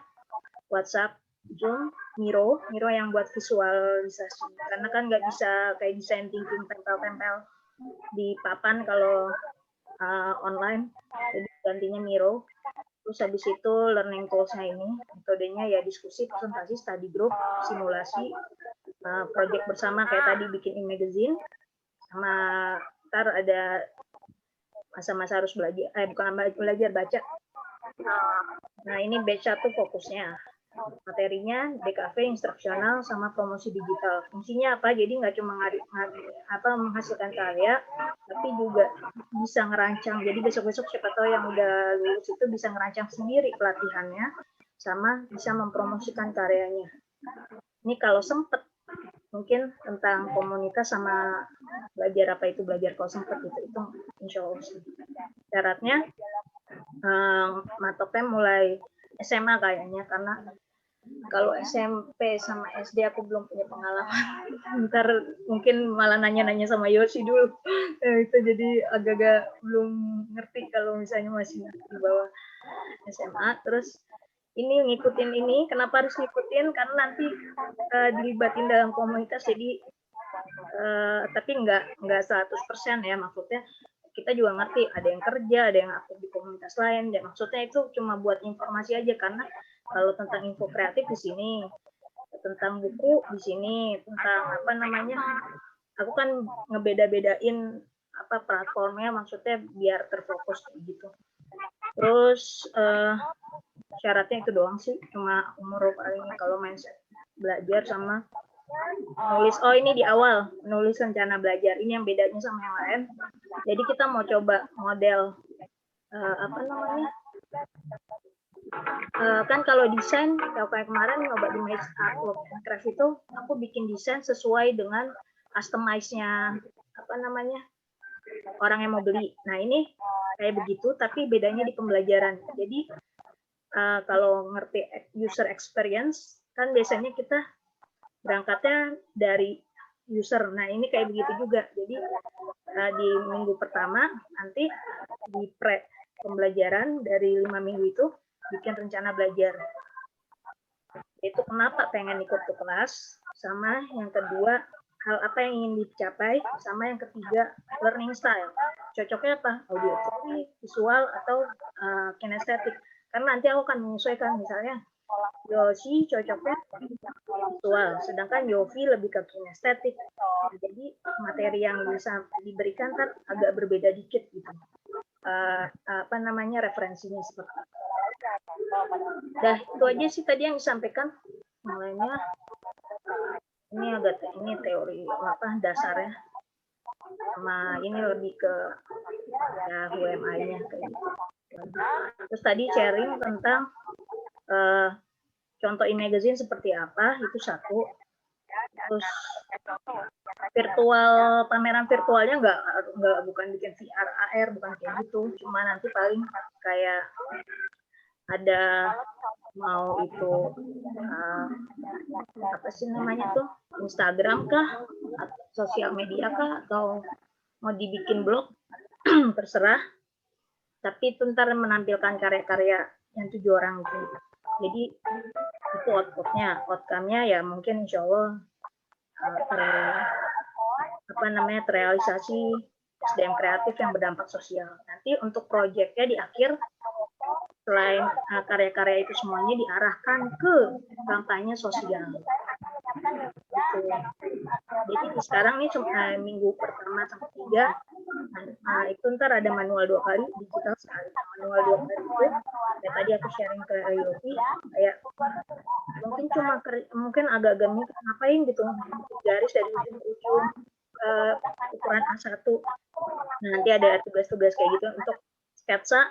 Speaker 1: WhatsApp, Zoom, Miro yang buat visualisasi. Karena kan nggak bisa kayak design thinking tempel-tempel di papan kalau online, jadi gantinya Miro. Terus habis itu learning tools-nya ini, metodenya ya diskusi, presentasi, study group, simulasi, project bersama kayak tadi bikin e-magazine, sama ntar ada masa-masa harus belajar, bukan belajar, baca. Nah ini batch 1 fokusnya. Materinya DKV instruksional sama promosi digital. Fungsinya apa? Jadi nggak cuma menghasilkan karya, tapi juga bisa ngerancang. Jadi besok-besok siapa tahu yang udah lulus itu bisa ngerancang sendiri pelatihannya, sama bisa mempromosikan karyanya. Ini kalau sempet, mungkin tentang komunitas sama belajar apa itu belajar kalau sempet itu insya Allah. Syaratnya matoknya mulai SMA kayaknya, karena kalau SMP sama SD aku belum punya pengalaman. Ntar mungkin malah nanya-nanya sama Yosi dulu. Itu jadi agak-agak belum ngerti kalau misalnya masih di bawah SMA. Terus ini ngikutin ini, kenapa harus ngikutin? Karena nanti dilibatin dalam komunitas, jadi tapi nggak 100% ya, maksudnya kita juga ngerti ada yang kerja, ada yang aktif di komunitas lain. Dan maksudnya itu cuma buat informasi aja, karena kalau tentang info kreatif di sini, tentang buku di sini, tentang aku kan ngebeda-bedain platformnya, maksudnya biar terfokus gitu. Terus syaratnya itu doang sih, cuma umur paling kalau mindset belajar sama nulis. Oh ini di awal nulis rencana belajar, ini yang bedanya sama yang lain. Jadi kita mau coba model kan kalau desain kayak kemarin nyoba di Magic Artwork and Craft itu aku bikin desain sesuai dengan customize-nya orang yang mau beli. Nah ini kayak begitu, tapi bedanya di pembelajaran. Jadi kalau ngerti user experience kan biasanya kita berangkatnya dari user. Nah ini kayak begitu juga. Jadi di minggu pertama nanti di pre pembelajaran dari 5 minggu itu bikin rencana belajar. Itu kenapa pengen ikut ke kelas, sama yang kedua hal apa yang ingin dicapai, sama yang ketiga learning style. Cocoknya apa? Auditory, visual, atau kinestetik. Karena nanti aku akan menyesuaikan, misalnya Yosi cocoknya visual, sedangkan Yofi lebih ke kinestetik. Jadi materi yang bisa diberikan kan agak berbeda dikit gitu. Referensinya seperti itu. Dah, itu aja sih tadi yang disampaikan. Mulainya ini teori dasarnya, sama ini lebih ke ya UMI-nya kayak gitu. Terus tadi sharing tentang contoh e-magazine seperti apa, itu satu. Terus pameran virtualnya bukan bikin VR, AR, bukan kayak gitu. Cuma nanti paling kayak ada mau itu Instagram kah, sosial media kah, atau mau dibikin blog, terserah. Tapi itu ntar menampilkan karya-karya yang 7 orang itu. Jadi itu outcome-nya ya mungkin insya Allah terrealisasi SDM kreatif yang berdampak sosial. Nanti untuk proyeknya di akhir, selain karya-karya itu semuanya diarahkan ke kampanye sosial. Gitu. Jadi sekarang nih minggu pertama sampai 3, itu ntar ada manual 2 kali, digital sekali. Manual 2 kali itu, ya tadi aku sharing ke Yofi, kayak mungkin agak-agak ngapain gitu, garis dari ujung ke ujung, ukuran A1. Nah, nanti ada tugas-tugas kayak gitu untuk sketsa.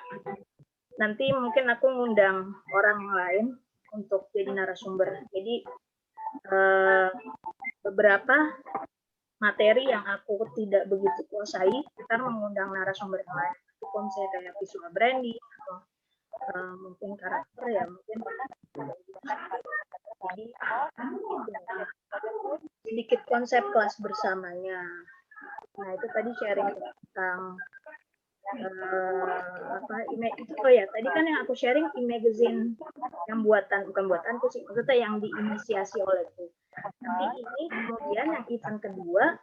Speaker 1: Nanti mungkin aku ngundang orang lain untuk jadi narasumber. Jadi beberapa materi yang aku tidak begitu kuasai, kita mengundang narasumber yang lain. Itu konsep kayak visual branding atau mungkin karakter ya, mungkin. Jadi sedikit konsep kelas bersamanya. Nah itu tadi sharing tentang itu tadi kan yang aku sharing e-magazine yang bukan buatanku sih, maksudnya yang diinisiasi olehku. Tapi ini kemudian yang event kedua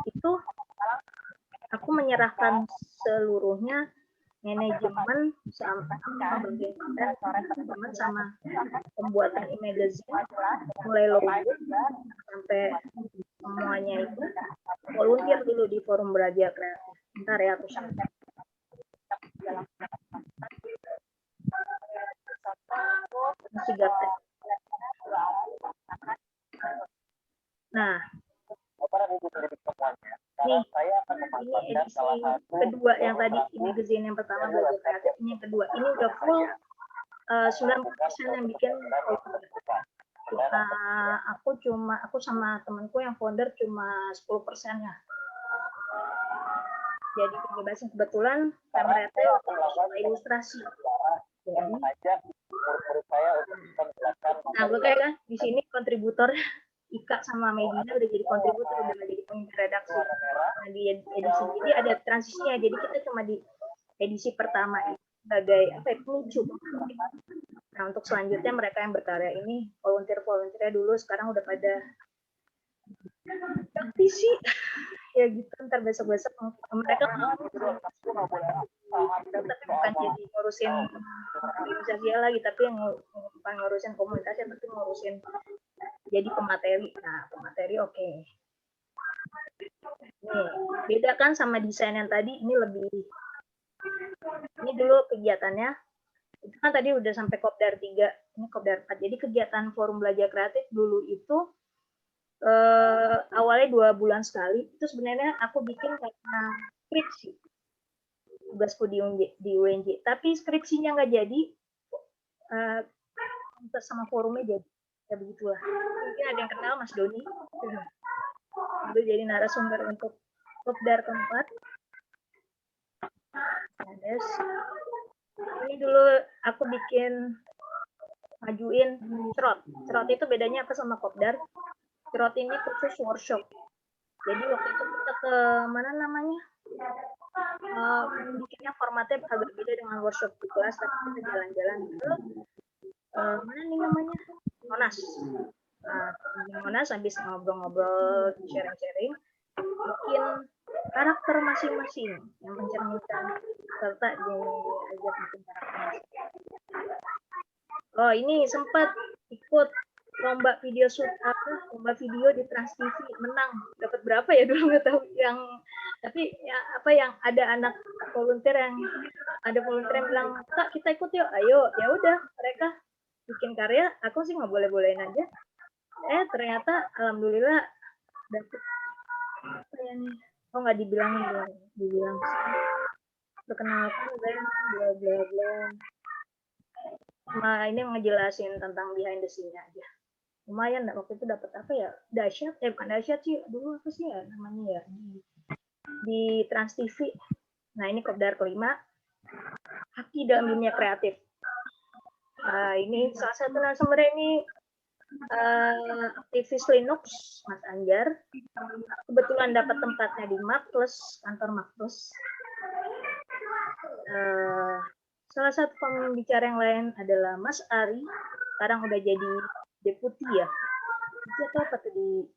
Speaker 1: itu aku menyerahkan seluruhnya manajemen sama bagian teman sama pembuatan e-magazine, mulai logo sampai semuanya itu volunteer dulu di Forum Belajar Kreatif. Bentar ya, aku sampai. Masih gaptek. Nah, ini edisi kedua yang tadi e-magazine yang pertama Belajar Kreatif, ini yang kedua. Ini udah full 90% yang bikin aku sama temanku yang founder cuma 10% ya. Jadi kebebasan kebetulan kameranya ilustrasi. Jadi, nah gue kayak kan di sini kontributor Ika sama Medina udah jadi kontributor, udah jadi pemimpin redaksi. Nah di edisi ini ada transisinya, jadi kita cuma di edisi pertama ini sebagai pemicu. Nah untuk selanjutnya mereka yang berkarya ini volunteer-volunteernya dulu sekarang udah pada praktisi ya gitu, ntar besok-besok mereka tapi bukan jadi ngurusin organisasi lagi, tapi yang bukan ngurusin komunitas tapi ngurusin jadi pemateri. Nah pemateri oke. Nih beda kan sama desain yang tadi, ini lebih, ini dulu kegiatannya itu kan tadi udah sampai Kopdar 3, ini Kopdar 4. Jadi kegiatan Forum Belajar Kreatif dulu itu awalnya 2 bulan sekali. Itu sebenarnya aku bikin karena skripsi, tugasku di UNJ. Tapi skripsinya nggak jadi, sama forumnya jadi. Ya begitulah. Mungkin ada yang kenal Mas Doni. Itu jadi narasumber untuk Kopdar keempat. Ini dulu aku majuin Cerot. Cerot itu bedanya apa sama Kopdar? Cerot ini khusus workshop. Jadi waktu itu kita ke mana namanya? Bikinnya formatnya agak beda dengan workshop di kelas, tapi kita jalan-jalan ke mana nih namanya? Monas. Monas habis ngobrol-ngobrol, sharing-sharing, bikin karakter masing-masing yang mencerminkan serta diajak bikin karakter masing-masing. Oh ini sempat ikut lomba video lomba video di Trans TV, menang, dapat berapa ya dulu nggak tahu, yang tapi ya yang ada anak volunteer yang bilang, Kak kita ikut yuk, ayo, ya udah mereka bikin karya, aku sih nggak boleh-bolehin aja, ternyata alhamdulillah dapet nggak dibilang perkenalkan dan bla bla bla. Nah ini ngejelasin tentang behind the scene aja. Lumayan waktu itu dapat apa ya, dahsyat bukan dahsyat sih dulu, apa sih ya namanya ya, di Trans TV. Nah ini Kopdar kelima, Haki dalam dunia kreatif. Ini salah satu narasumber ini aktivis Linux Mas Anjar, kebetulan dapat tempatnya di Makles, kantor Makles. Salah satu pembicara yang lain adalah Mas Ari, sekarang udah jadi deputi ya, itu apa tuh di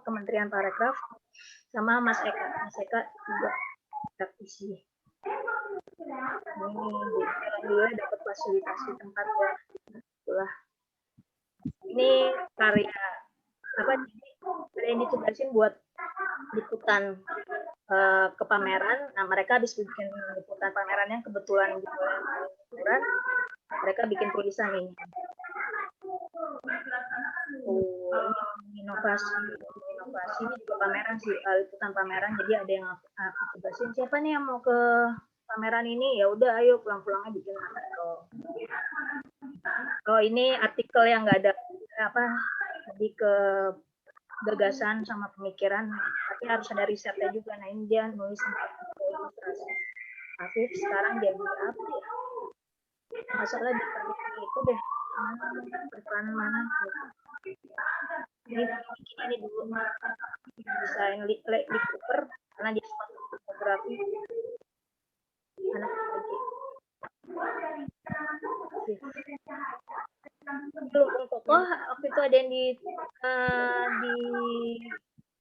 Speaker 1: Kementerian Parekraf, sama Mas Eka juga praktisi. Ini alhamdulillah dapat fasilitasi tempat ya, itulah. Ini karya ada yang ditugasin buat liputan ke pameran. Nah mereka habis bikin liputan pameran yang kebetulan liputan, mereka bikin tulisan ini. Inovasi ini juga pameran sih, liputan pameran. Jadi ada yang aku tugasin, siapa nih yang mau ke pameran ini, ya udah ayo pulang-pulangnya bikin artikel. Oh ini artikel yang nggak ada lebih ke gagasan sama pemikiran, tapi harus ada risetnya juga. Nah ini dia nulis tentang ilustrasi. Afif sekarang dia buat apa ya? Masalah di itu deh. Depan mana? Ini dulu. desain Lee Cooper karena dia suka fotografi anak lagi. Belum kokoh waktu itu ada yang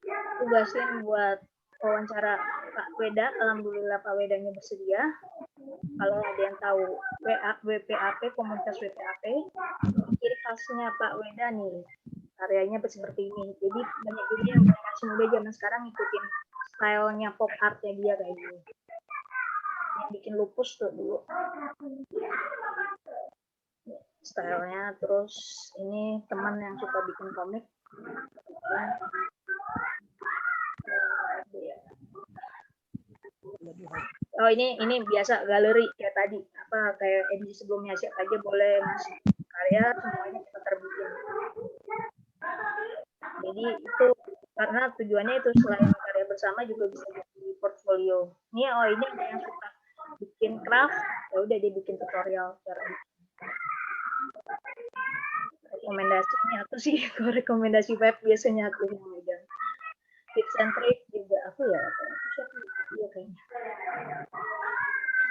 Speaker 1: ditugasin buat wawancara Kak Weda. Alhamdulillah Pak Wedanya bersedia. Kalau ada yang tahu WPAP, komunitas WPAP, ciri khasnya Pak Weda nih, karyanya seperti ini. Jadi banyak juga yang generasi muda zaman sekarang ngikutin stylenya pop artnya dia kayak gini. Yang bikin Lupus tuh dulu. Stylenya, terus ini teman yang suka bikin komik. Oh ini biasa galeri kayak tadi, apa kayak edisi sebelumnya, siapa aja boleh masuk karya, semuanya kita terbitin. Jadi itu karena tujuannya itu selain karya bersama juga bisa jadi portfolio. Ini ini ada yang suka bikin craft, ya udah dia bikin tutorial cara bikin. Rekomendasinya aku sih, rekomendasi web biasanya aku yang megang. Tips and trick juga aku ya, iya kayaknya.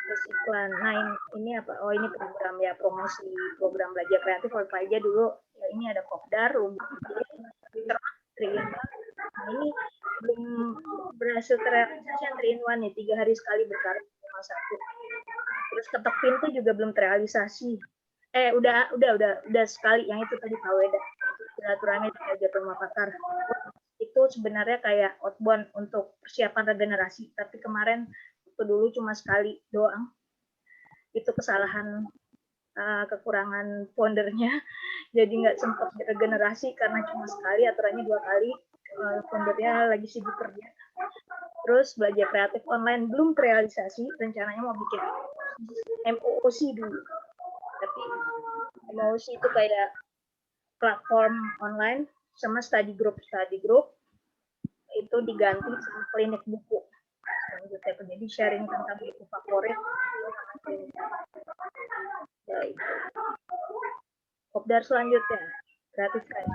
Speaker 1: Terus iklan. Nah ini apa? Oh ini program ya, promosi program belajar kreatif apa aja dulu. Ya ini ada Kopdar, Nah ini belum berhasil terrealisasi yang 3-in-1 nih, 3 hari sekali berkarya cuma 1. Terus ketok pintu juga belum terrealisasi. Udah sekali yang itu tadi Pak Weda. Silaturahmi di rumah pakar. Itu sebenarnya kayak outbound untuk persiapan regenerasi, tapi kemarin waktu dulu cuma sekali doang. Itu kesalahan kekurangan foundernya, jadi nggak sempat regenerasi karena cuma sekali, aturannya 2 kali. Foundernya lagi sibuk kerja. Terus belajar kreatif online belum terrealisasi, rencananya mau bikin MOOC dulu. Tapi MOOC itu kayak platform online sama study group itu diganti sama klinik buku. Selanjutnya jadi sharing tentang buku favorit. Ya itu. Kopdar selanjutnya kreatif kan.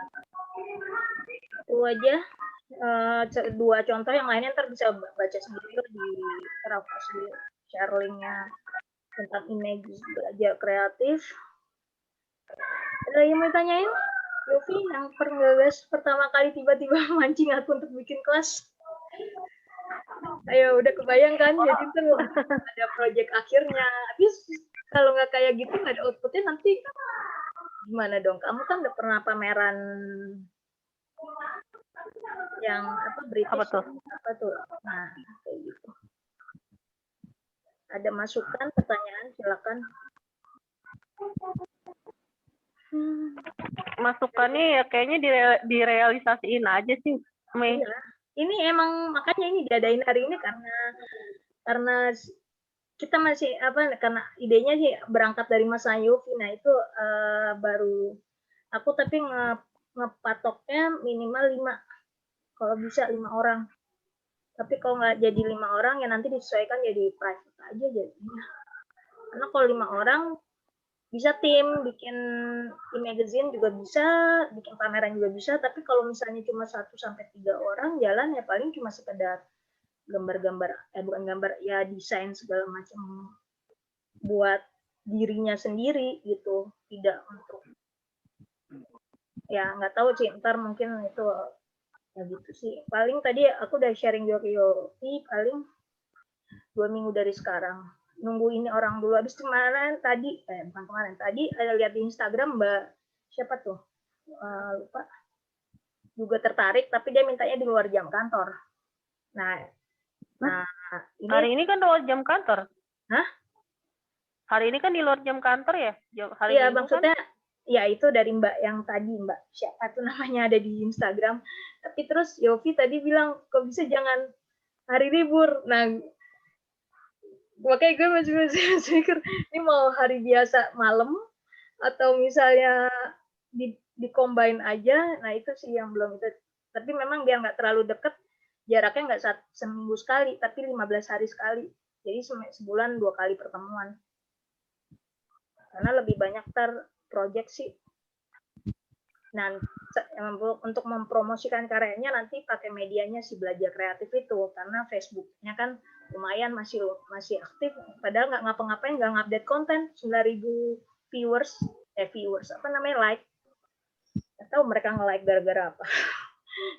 Speaker 1: Itu aja 2 contoh, yang lainnya ntar bisa baca sendiri di Raffles share linknya tentang image belajar kreatif. Ada yang mau tanyain? Yofi yang penggagas pertama kali tiba-tiba mancing aku untuk bikin kelas. Ayo udah kebayang kan, jadi tuh ada project akhirnya. Habis kalau nggak kayak gitu nggak ada outputnya nanti gimana dong? Kamu kan udah pernah pameran yang apa British? Apa tuh? Nah kayak gitu. Ada masukan, pertanyaan, silakan.
Speaker 3: Masukannya ya kayaknya direalisasiin aja sih, Mei.
Speaker 1: Iya. Ini emang makanya ini diadain hari ini karena kita masih karena idenya sih berangkat dari Mas Yofi. Nah itu baru aku tapi ngepatoknya minimal 5, kalau bisa 5 orang. Tapi kalau nggak jadi 5 orang ya nanti disesuaikan jadi private aja jadinya. Karena kalau 5 orang bisa tim, bikin e-magazine juga bisa, bikin pameran juga bisa, tapi kalau misalnya cuma 1 sampai 3 orang jalan ya paling cuma sekedar gambar-gambar, bukan gambar, ya desain segala macam buat dirinya sendiri gitu, tidak untuk, ya nggak tahu sih, ntar mungkin itu ya gitu sih. Paling tadi aku udah sharing Yofi, paling 2 minggu dari sekarang. Nunggu ini orang dulu. Habis kemarin tadi bukan kemarin tadi ada lihat di Instagram Mbak siapa tuh lupa, juga tertarik tapi dia mintanya di luar jam kantor. Nah ini
Speaker 3: hari ini kan di luar jam kantor.
Speaker 1: Hah?
Speaker 3: Hari ini kan di luar jam kantor ya? Hari
Speaker 1: iya
Speaker 3: kan?
Speaker 1: maksudnya ya itu dari Mbak yang tadi, Mbak siapa tuh namanya, ada di Instagram. Tapi terus Yofi tadi bilang kok bisa jangan hari libur. Nah makanya gue masih mikir ini mau hari biasa malam atau misalnya di combine aja. Nah itu sih yang belum itu, tapi memang biar nggak terlalu deket, jaraknya nggak seminggu sekali tapi 15 hari sekali, jadi sebulan 2 kali pertemuan karena lebih banyak project sih. Nah, untuk mempromosikan karyanya nanti pakai medianya si Belajar Kreatif itu, karena Facebooknya kan lumayan masih aktif, padahal nggak ngapa-ngapain, nggak ngupdate konten, 9.000 viewers, apa namanya, like, atau mereka nge-like gara-gara apa.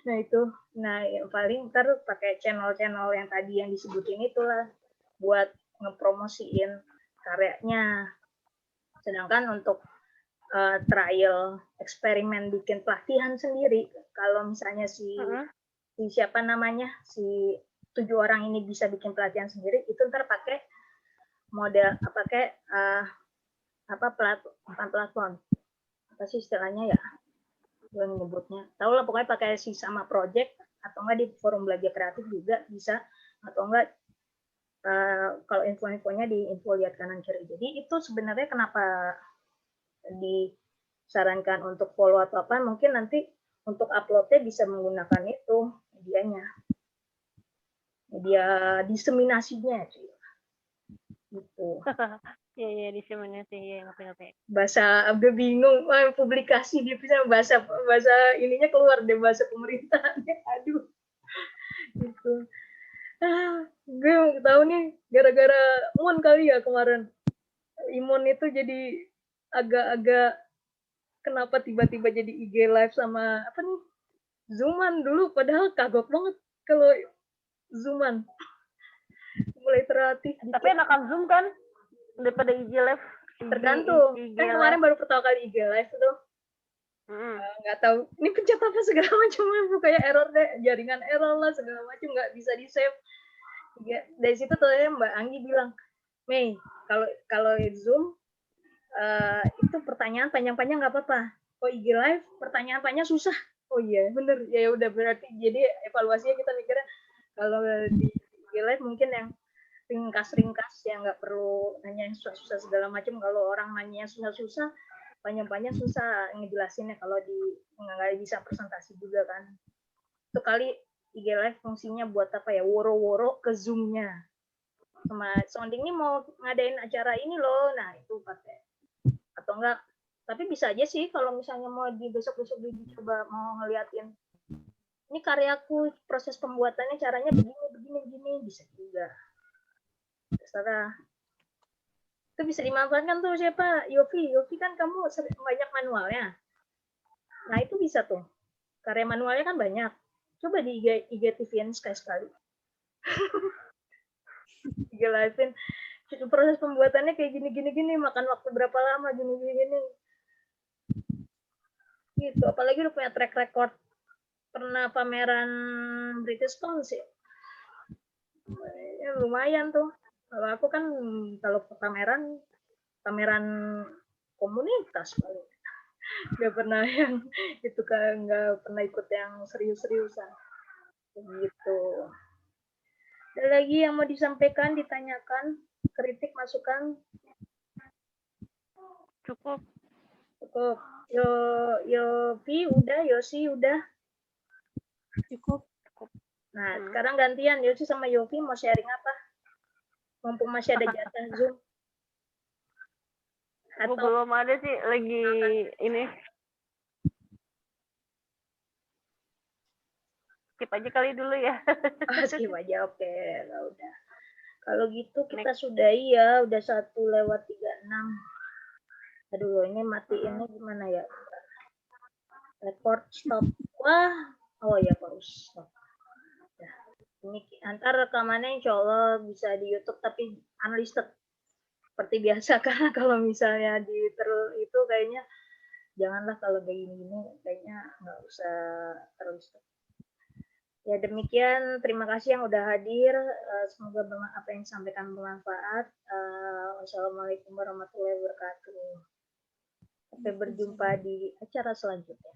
Speaker 1: Nah itu, yang paling ntar pakai channel-channel yang tadi yang disebutin itulah buat ngepromosiin karyanya. Sedangkan untuk trial eksperimen bikin pelatihan sendiri, kalau misalnya si siapa namanya, si 7 orang ini bisa bikin pelatihan sendiri, itu ntar pakai model pakai platform apa sih istilahnya ya, gue nyebutnya, tahu lah pokoknya pakai si sama project, atau enggak di forum Belajar Kreatif juga bisa, atau enggak kalau info-infonya di info lihat kanan kiri. Jadi itu sebenarnya kenapa disarankan untuk follow atau apa, mungkin nanti untuk uploadnya bisa menggunakan itu media diseminasinya sih gitu.
Speaker 3: Iya, diseminasi, ya, ngerti.
Speaker 1: Bahasa agak bingung, publikasi dia bisa bahasa ininya keluar deh, bahasa pemerintahannya, aduh gitu. Gue tahu nih gara-gara Moon kali ya kemarin, Imun itu jadi agak-agak kenapa tiba-tiba jadi IG live sama apa nih, Zooman dulu, padahal kagok banget kalau Zooman, mulai terlatih.
Speaker 3: Tapi enakan Zoom kan daripada IG live.
Speaker 1: Tergantung. Kan kemarin baru pertama kali IG live tuh. Nggak tahu ini pencet apa segala macam, kayak error deh, jaringan error lah segala macam, nggak bisa di save. Dari situ tuh Mbak Anggi bilang, Mei, kalau Zoom itu pertanyaan panjang-panjang nggak apa-apa. Kok IG live pertanyaan panjang susah. Oh iya bener, ya udah, berarti jadi evaluasinya kita mikirnya kalau di IG live mungkin yang ringkas-ringkas, yang nggak perlu nanya yang susah-susah segala macam. Kalau orang nanya yang susah-susah, panjang-panjang susah ngejelasinnya, kalau nggak bisa presentasi juga kan. Itu kali IG live fungsinya buat apa ya, woro-woro ke Zoom-nya. Sama Sounding ini mau ngadain acara ini loh, nah itu pakai. Atau enggak, tapi bisa aja sih kalau misalnya mau besok-besok dicoba mau ngeliatin ini karyaku, proses pembuatannya caranya begini, bisa juga. Terserah. Itu bisa dimanfaatkan tuh siapa? Yofi kan kamu banyak manualnya. Nah itu bisa tuh, karya manualnya kan banyak. Coba di IG-TV-in sekali-sekali. IG live-in proses pembuatannya kayak gini, makan waktu berapa lama, gini. Gitu, apalagi udah punya track record pernah pameran British Council. Ya, lumayan tuh. Kalau aku kan kalau pameran komunitas paling. Nggak pernah yang itu kan, nggak pernah ikut yang serius-seriusan. Begitu. Ada lagi yang mau disampaikan, ditanyakan, kritik, masukan?
Speaker 3: Cukup.
Speaker 1: Yofi udah, Yosi udah.
Speaker 2: Cukup.
Speaker 1: Nah, sekarang gantian Yosi sama Yofi mau sharing apa? Mumpung masih ada jatah Zoom.
Speaker 3: Atau belum ada sih, lagi ini. Skip aja kali dulu ya.
Speaker 1: Skip aja, oke. Udah. Kalau gitu kita sudahi ya, udah 1:36. Aduh, ini matiinnya gimana ya? Record stop. Wah, oh ya, harus stop. Ya. Ini antar rekamannya insya Allah bisa di YouTube, tapi unlisted seperti biasa. Karena kalau misalnya itu kayaknya janganlah, kalau kayak gini kayaknya nggak usah unlisted. Ya demikian, terima kasih yang udah hadir. Semoga apa yang disampaikan bermanfaat. Wassalamualaikum warahmatullahi wabarakatuh. Sampai berjumpa di acara selanjutnya.